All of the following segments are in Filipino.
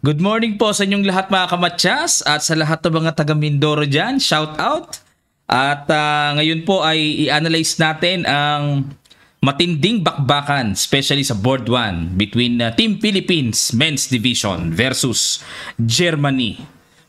Good morning po sa inyong lahat mga kamatsas at sa lahat ng mga taga Mindoro dyan. Shout out! At ngayon po ay i-analyze natin ang matinding bakbakan, especially sa Board 1 between Team Philippines Men's Division versus Germany.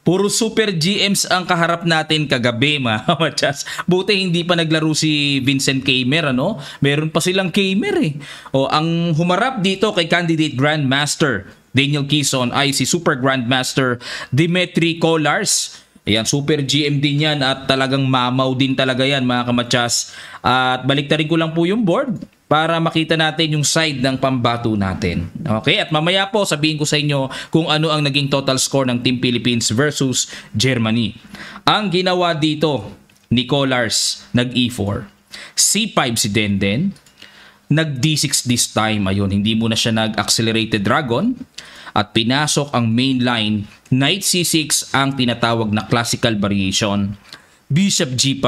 Puro super GMs ang kaharap natin kagabi mga kamatsas. Buti hindi pa naglaro si Vincent Kaymer, ano? Meron pa silang Kaymer eh. O, ang humarap dito kay candidate Grandmaster Daniel Quezon ay si Super Grandmaster Dimitri Kolars. Ayan, super GM din yan at talagang mamaw din talaga yan mga kamatsas. At baliktarin ko lang po yung board para makita natin yung side ng pambato natin. Okay, at mamaya po sabihin ko sa inyo kung ano ang naging total score ng Team Philippines versus Germany. Ang ginawa dito ni Kolars, nag-E4. C5 si Denden. Nag-D6 this time. Ayun, hindi muna siya nag-accelerated dragon. At pinasok ang main line. Knight C6 ang tinatawag na classical variation. Bishop G5,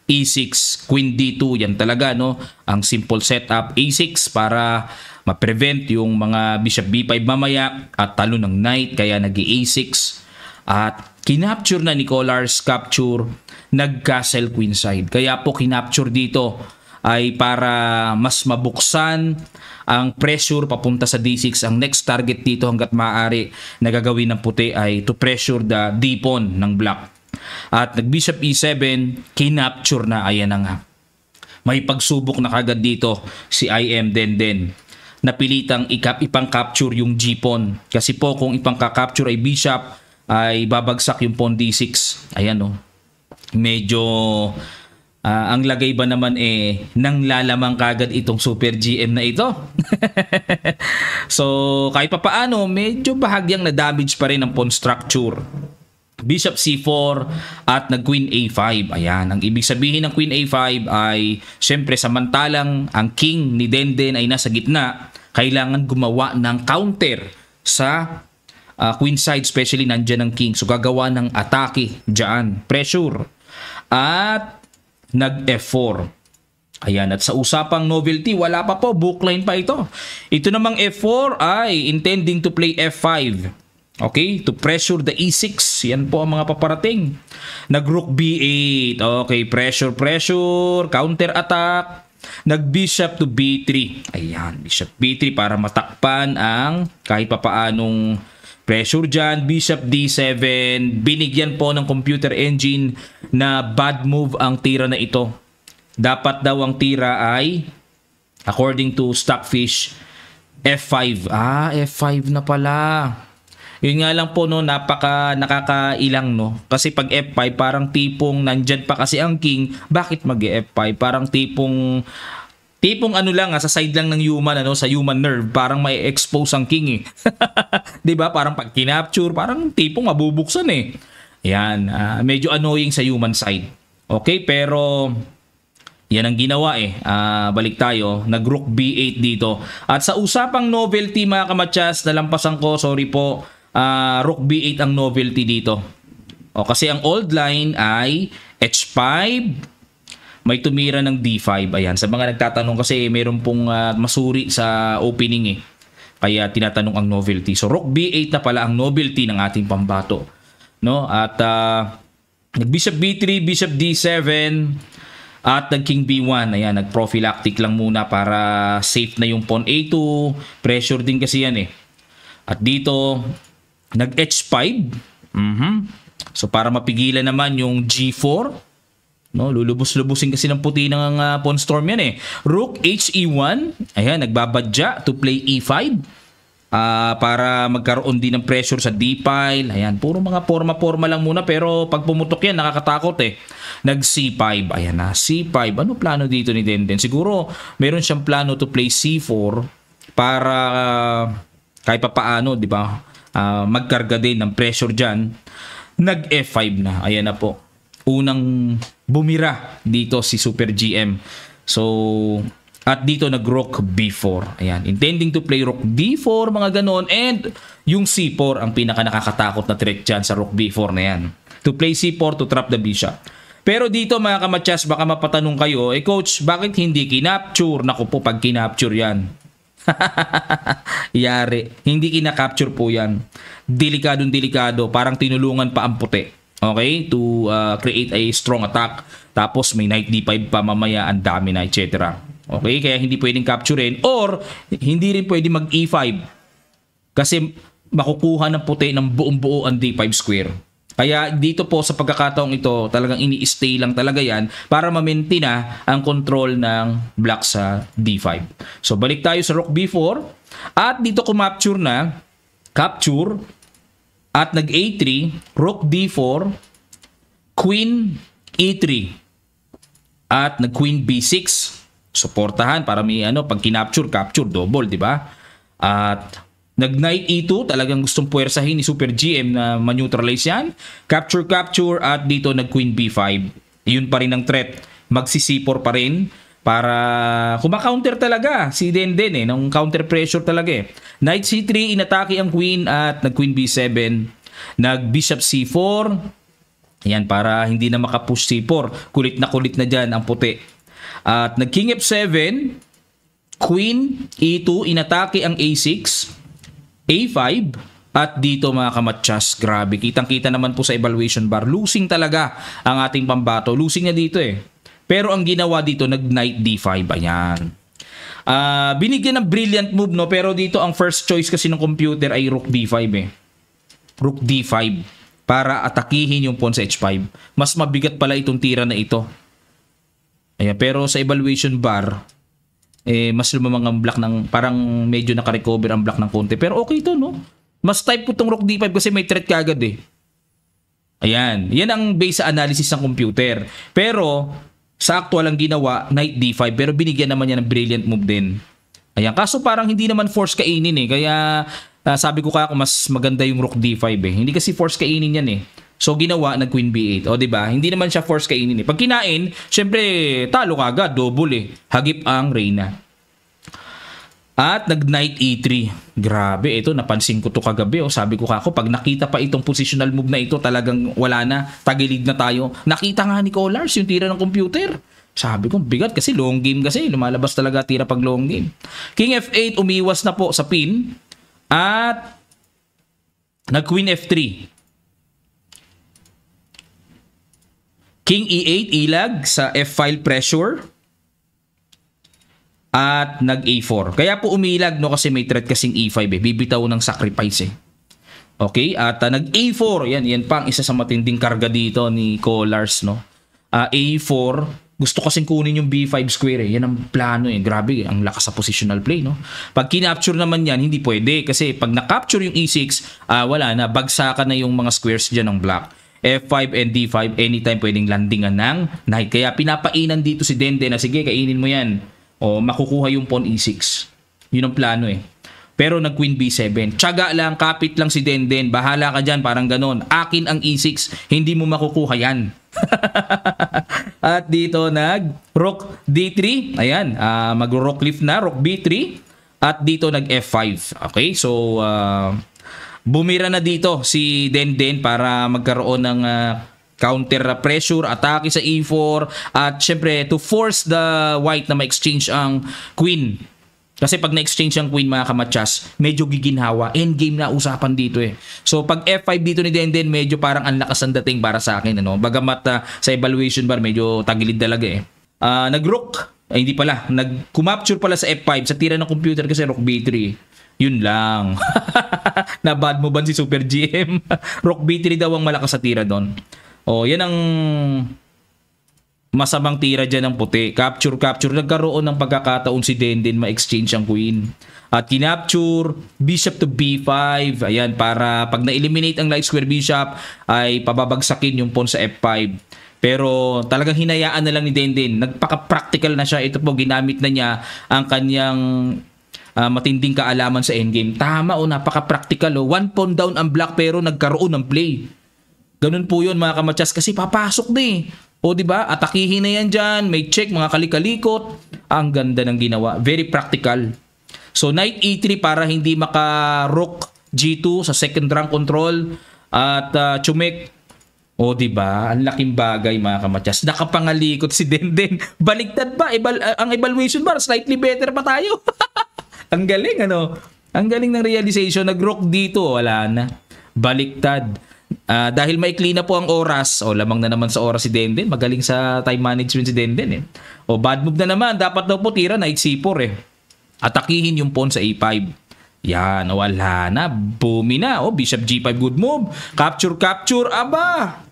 E6, Queen D2. Yan talaga, no? Ang simple setup. A6 para ma-prevent yung mga Bishop B5 mamaya. At talo ng Knight, kaya nag-A6. At kinapture na ni Kolars, capture, nag-castle queenside. Kaya po kinapture dito ay para mas mabuksan ang pressure papunta sa D6. Ang next target dito hanggat maaari na gagawin ng puti ay to pressure the D-pawn ng black. At nag-Bishop E7, kinapture na, ayan na nga. May pagsubok na kagad dito si IM Denden. Napilitang ipang-capture yung G-pawn. Kasi po kung ipang-capture ay Bishop, ay babagsak yung pawn D6. Ayan o. Medyo ang lagay ba naman nang lalamang kagad itong Super GM na ito. So kahit papaano medyo bahagyang na damage pa rin ang pawn structure. Bishop C4 at nag Queen A5. Ayan, ang ibig sabihin ng Queen A5 ay syempre samantalang ang king ni Denden ay nasa gitna, kailangan gumawa ng counter sa queen side, especially nandyan ang king. So gagawa ng atake dyan, pressure. At nag-F4. Ayan, at sa usapang novelty, wala pa po, bookline pa ito. Ito namang F4 ay intending to play F5. Okay, to pressure the E6. Yan po ang mga paparating. Nag-Rook B8. Okay, pressure, counter attack. Nag-Bishop to B3. Ayan, Bishop B3 para matakpan ang kahit papaanong pressure dyan. Bishop D7. Binigyan po ng computer engine na bad move ang tira na ito. Dapat daw ang tira ay, according to Stockfish, F5. F5 na pala. Yun nga lang po, no, nakakailang, no? Kasi pag F5, parang tipong nandyan pa kasi ang king, bakit mag-F5? Parang tipong ano lang, sa side lang ng human, ano, sa human nerve, parang may expose ang king 'Di ba? Parang pag kinapture, parang tipong mabubuksan Yan, medyo annoying sa human side. Okay, pero yan ang ginawa balik tayo, nag-Rook B8 dito. At sa usapang novelty mga kamatsas, nalampasan ko, sorry po, Rook B8 ang novelty dito. Kasi ang old line ay H5, may tumira ng D5. Ayan, sa mga nagtatanong kasi meron pong masuri sa opening kaya tinatanong ang novelty. So Rook B8 na pala ang novelty ng ating pambato, no? At nag-Bishop B3, Bishop D7 at nag-King B1. Ayan, nag-prophylactic lang muna para safe na yung pawn A2. Pressure din kasi yan At dito nag-H5. So para mapigilan naman yung G4, no, lulubos-lubusin kasi ng puti ng pawn storm yan Rook HE1. Ayan, nagbabadya to play E5 para magkaroon din ng pressure sa D-file. Ayan, puro mga forma-forma lang muna, pero pag pumutok yan nakakatakot Nag C5. Ayan na, C5. Ano plano dito ni Denden? Siguro meron siyang plano to play C4 para kahit pa paano, di ba, magkarga din ng pressure dyan. Nag F5 na. Ayan na po, unang bumira dito si Super GM. So, at dito nag-Rook B4. Ayan, intending to play Rook B4, mga ganon. And yung C4 ang pinaka nakakatakot na threat dyan sa Rook B4 na yan. To play C4 to trap the bishop. Pero dito mga kamatsas, baka mapatanong kayo, Coach, bakit hindi kinapture? Naku po, pag kinapture yan, Yari. Hindi kina-capture po yan. Delikadong delikado. Parang tinulungan pa ang puti. Okay? To create a strong attack. Tapos may knight d5 pa mamaya. Ang dami na, etc. Okay? Kaya hindi pwedeng capturein. Or, hindi rin pwedeng mag e5. Kasi makukuha ng puti ng buong-buo ang d5 square. Kaya dito po sa pagkakataong ito, talagang ini-stay lang talaga yan para ma-maintain na ang control ng black sa d5. So balik tayo sa rook b4 at dito kumapture na, capture at nag a3, rook d4, queen e3 at nag queen b6. Suportahan para may pag kinapture, capture, double, di ba? At nag knight e2, talagang gustong puwersahin ni Super GM na ma-neutralize yan. Capture, capture, at dito nag queen b5. Yun pa rin ang threat. Magsi c4 pa rin para kumaka-counter talaga si Denden nung counter pressure talaga Knight c3, inatake ang queen at nag queen b7. Nag bishop c4. Yan para hindi na makapush c4. Kulit na dyan ang puti. At nag king f7, queen e2, inatake ang a6. A5 at dito mga kamatsas, grabe, kitang-kita naman po sa evaluation bar, losing talaga ang ating pambato, losing na dito pero ang ginawa dito, nag knight d5, ayan. Binigyan ng brilliant move, no, pero dito ang first choice kasi ng computer ay rook b5 rook d5 para atakihin yung pawn sa h5. Mas mabigat pala itong tira na ito, ayan, pero sa evaluation bar mas lumamang ang black ng parang medyo naka-recover ang black ng konti. Pero okay to, no? Mas type po itong rook d5 kasi may threat kagad Ayan. Yan ang base sa analysis ng computer. Pero sa actual ang ginawa, knight d5. Pero binigyan naman niya ng brilliant move din. Ayan. Kaso parang hindi naman force kainin Kaya sabi ko kaya mas maganda yung rook d5 Hindi kasi force kainin yan So ginawa nag queen b8. O di ba? Hindi naman siya force kainin Pag kinain, syempre talo kagad, double Hagip ang reyna. At nag knight e3. Grabe, ito napansin ko to kagabi Sabi ko kako, pag nakita pa itong positional move na ito, talagang wala na, tagilid na tayo. Nakita nga ni Colars yung tira ng computer. Sabi ko, bigat kasi long game kasi, lumalabas talaga tira pag long game. King f8, umiwas na po sa pin. At nag queen f3. King e8, ilag sa f-file pressure. At nag a4. Kaya po umilag kasi may threat kasing e5 Bibitaw ng sacrifice Okay? At nag a4. Yan pa ang isa sa matinding karga dito ni Colars, no? A4. Gusto kasing kunin yung b5 square Yan ang plano Grabe, ang lakas sa positional play, no? Pag kinapture naman yan, hindi pwede. Kasi pag na-capture yung e6, wala na. Bagsakan na yung mga squares dyan ng black. F5 and D5, anytime pwedeng landingan ng knight. Kaya pinapainan dito si Denden na sige, kainin mo yan. O makukuha yung pawn E6. Yun ang plano Pero nag queen B7. Tiyaga lang, kapit lang si Denden. Bahala ka dyan, parang ganon. Akin ang E6, hindi mo makukuha yan. At dito nag rook D3. Ayan, mag-rook lift na, rook B3. At dito nag F5. Okay, so bumira na dito si Denden para magkaroon ng counter pressure, atake sa e4 at syempre to force the white na ma-exchange ang queen. Kasi pag na-exchange ang queen mga kamatsas, medyo giginhawa. Endgame na usapan dito So pag f5 dito ni Denden, medyo parang ang lakas ang dating para sa akin. Bagamat sa evaluation bar, medyo tagilid talaga Nag-rook, hindi pala. Nag-kumapture pala sa f5 sa tira ng computer kasi rook b3. Yun lang. Na bad mo ba si Super GM? Rook b3 daw ang malakas sa tira doon. Yan ang masamang tira dyan ng puti. Capture. Nagkaroon ng pagkakataon si Denden ma-exchange ang queen. At kinapture, bishop to b5. Ayan, para pag na-eliminate ang light square bishop, ay pababagsakin yung pawn sa f5. Pero talagang hinayaan na lang ni Denden. Nagpaka-practical na siya. Ito po, ginamit na niya ang kanyang matinding kaalaman sa endgame. Tama napaka-practical. One pawn down ang black pero nagkaroon ng play. Ganun po yun mga kamatsas kasi papasok diba? Atakihin na yan dyan. May check, mga kalikalikot. Ang ganda ng ginawa. Very practical. So knight e3 para hindi maka-rook g2 sa second rank control. At chumek. Diba? Ang laking bagay mga kamatsas. Nakapangalikot si Denden. Baliktad pa. Ang evaluation bar, slightly better pa tayo. Ang galing, ano? Ang galing ng realization. Nag-rook dito, wala na. Baliktad. Dahil maikli na po ang oras, lamang na naman sa oras si Denden. Magaling sa time management si Denden eh. Bad move na naman. Dapat daw po tira knight c4 eh. Atakihin yung pawn sa a5. Yan, wala na. Bumi na. Bishop g5, good move. Capture. Aba!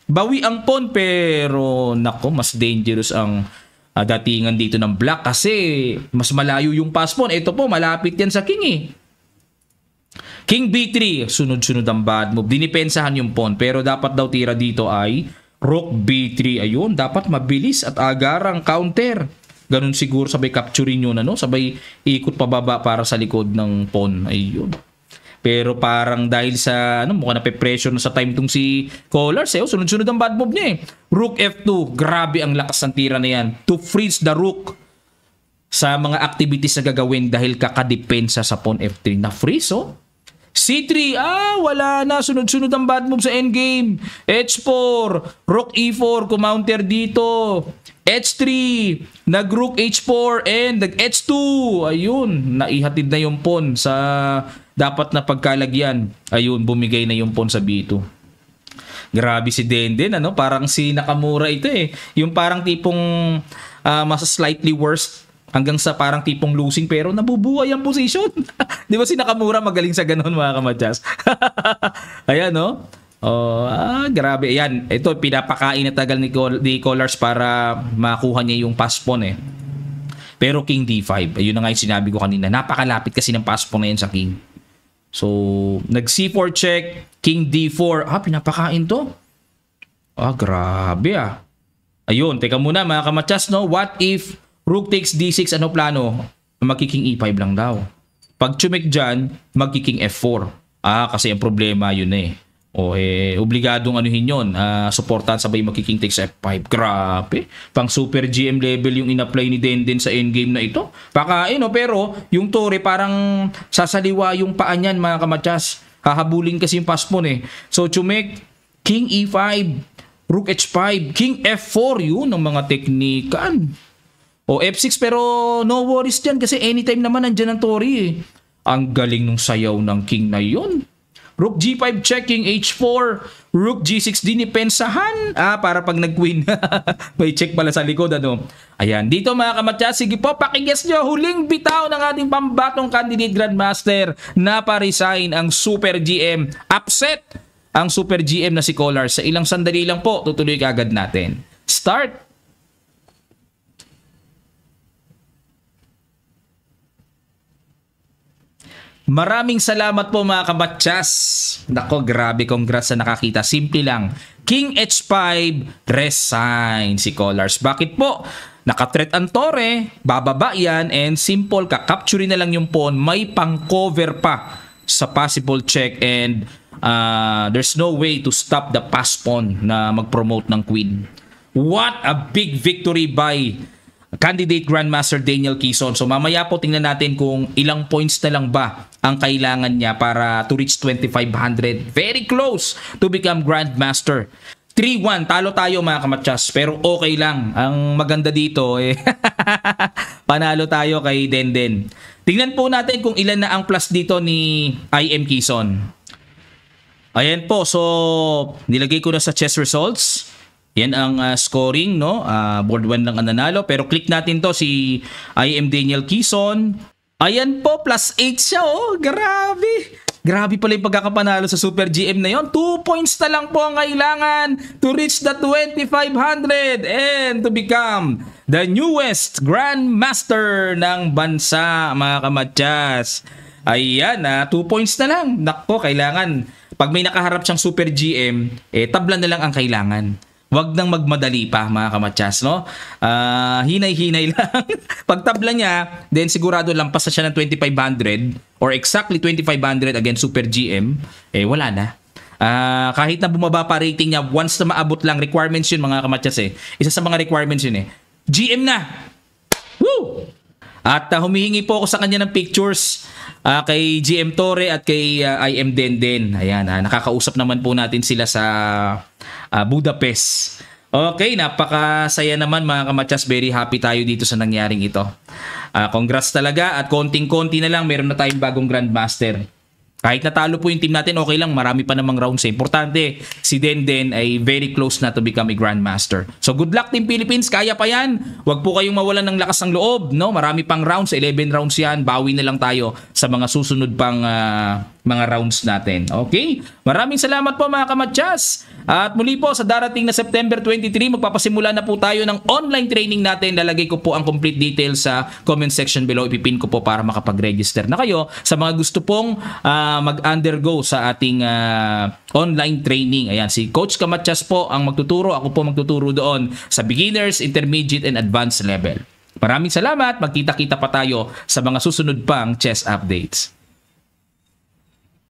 Bawi ang pawn pero nako, mas dangerous ang datingan dito ng black kasi mas malayo yung pass pawn. Ito po, malapit yan sa king eh. King b3, sunod-sunod ang bad move. Dinipensahan yung pawn pero dapat daw tira dito ay rook b3. Ayun, dapat mabilis at agarang counter. Ganun siguro, sabay capturein yun, sabay ikot pababa para sa likod ng pawn. Ayun. Pero parang dahil sa mukha na pe-pressure na sa time tong si Colars sunod-sunod ang bad move niya eh. Rook f2, grabe ang lakas ng tira na yan to freeze the rook sa mga activities na gagawin dahil kakadepensa sa pawn f3 na freeze c3, wala na, sunod-sunod ang bad move sa endgame. h4, rook e4, kumounter dito. h3, nag-rook h4 and nag-h2. Ayun, naihatid na yung pawn sa dapat na pagkalagyan. Ayun, bumigay na yung pawn sa b2. Grabe si Denden, parang si Nakamura ito eh. Yung parang tipong mas slightly worse hanggang sa parang tipong losing pero nabubuhay ang position. Di ba si Nakamura magaling sa ganun, mga kamadyas? Ayan, grabe. Ayan, ito pinapakain na tagal ni Colars para makuha niya yung pass pawn eh. Pero king d5, ayun na nga yung sinabi ko kanina. Napakalapit kasi ng pass pawn na yan sa king. So, nag c4 check, king d4. Pinapakain to? Grabe Ayun, teka muna mga kamadyas, what if rook takes d6, ano plano? Magkiking e5 lang daw. Pag tsumik dyan, magkiking f4. Kasi ang problema yun eh. Obligadong anuhin yun. Supportan sabay magkiking takes f5. Grabe. Pang super GM level yung in-apply ni Denden sa endgame na ito. Pakain pero yung Torre parang sasaliwa yung paa niyan, mga kamadyas. Hahabulin kasi yung pass pawn eh. So tsumik, king e5, rook h5, king f4, yun ang mga teknikan. F6 pero no worries dyan kasi anytime naman nandyan ang Torre eh. Ang galing nung sayaw ng king na yun. Rook g5 checking, h4, rook g6 dinipensahan. Para pag nag-queen. May check pala sa likod Ayan, dito mga kamadyas, sige po, pakiguess nyo, huling bitaw ng ating pambatong candidate grandmaster na pa-resign ang Super GM. Upset ang Super GM na si Colars. Sa ilang sandali lang po, tutuloy kagad natin. Start! Maraming salamat po mga kabatyas. Nako, grabe, congrats sa nakakita. Simple lang. King H5, resign si Colars. Bakit po? Nakatreat ang Torre, bababa yan, and simple, kakapture na lang yung pawn. May pang-cover pa sa possible check and there's no way to stop the pass pawn na mag-promote ng queen. What a big victory by candidate Grandmaster Daniel Quezon. So mamaya po tingnan natin kung ilang points na lang ba ang kailangan niya para to reach 2,500. Very close to become Grandmaster. 3-1, talo tayo mga kamatyas, pero okay lang. Ang maganda dito panalo tayo kay Denden. Tingnan po natin kung ilan na ang plus dito ni IM Quezon. Ayan po, so nilagay ko na sa chess results. Yan ang scoring, no? Board 1 lang ang nanalo. Pero click natin to, si IM Daniel Quezon. Ayan po, plus 8 siya, Grabe. Grabe pala yung pagkakapanalo sa Super GM na yon. 2 points na lang po ang kailangan to reach the 2,500 and to become the newest Grandmaster ng bansa, mga kamadyas. Ayan, 2 points na lang. Nakpo, kailangan. Pag may nakaharap siyang Super GM, tabla na lang ang kailangan. Wag nang magmadali pa mga kamatyas, no? Hinay-hinay lang. Pag tabla niya, then sigurado lampas na siya ng 2,500 or exactly 2,500 against Super GM, wala na. Kahit na bumaba pa rating niya, once na maabot lang, requirements yun mga kamatyas Isa sa mga requirements yun GM na! Woo! At humihingi po ako sa kanya ng pictures kay GM Torre at kay IM Denden. Ayan, nakakausap naman po natin sila sa Budapest. Okay, napakasaya naman mga kamatyas. Very happy tayo dito sa nangyaring ito. Congrats talaga at konting-konti na lang meron na tayong bagong Grandmaster. Kahit natalo po yung team natin, okay lang, marami pa namang rounds. Importante, si Denden ay very close na to become a Grandmaster. So good luck Team Philippines, kaya pa yan. Huwag po kayong mawalan ng lakas ng loob, no? Marami pang rounds, 11 rounds yan. Bawi na lang tayo sa mga susunod pang mga rounds natin. Okay? Maraming salamat po mga kamatyas. At muli po sa darating na September 23, magpapasimula na po tayo ng online training natin. Lalagay ko po ang complete details sa comment section below. Ipipin ko po para makapag-register na kayo sa mga gusto pong mag-undergo sa ating online training. Ayan, si Coach Kamatyas po ang magtuturo. Ako po magtuturo doon sa beginners, intermediate, and advanced level. Maraming salamat. Magkita-kita pa tayo sa mga susunod pang chess updates.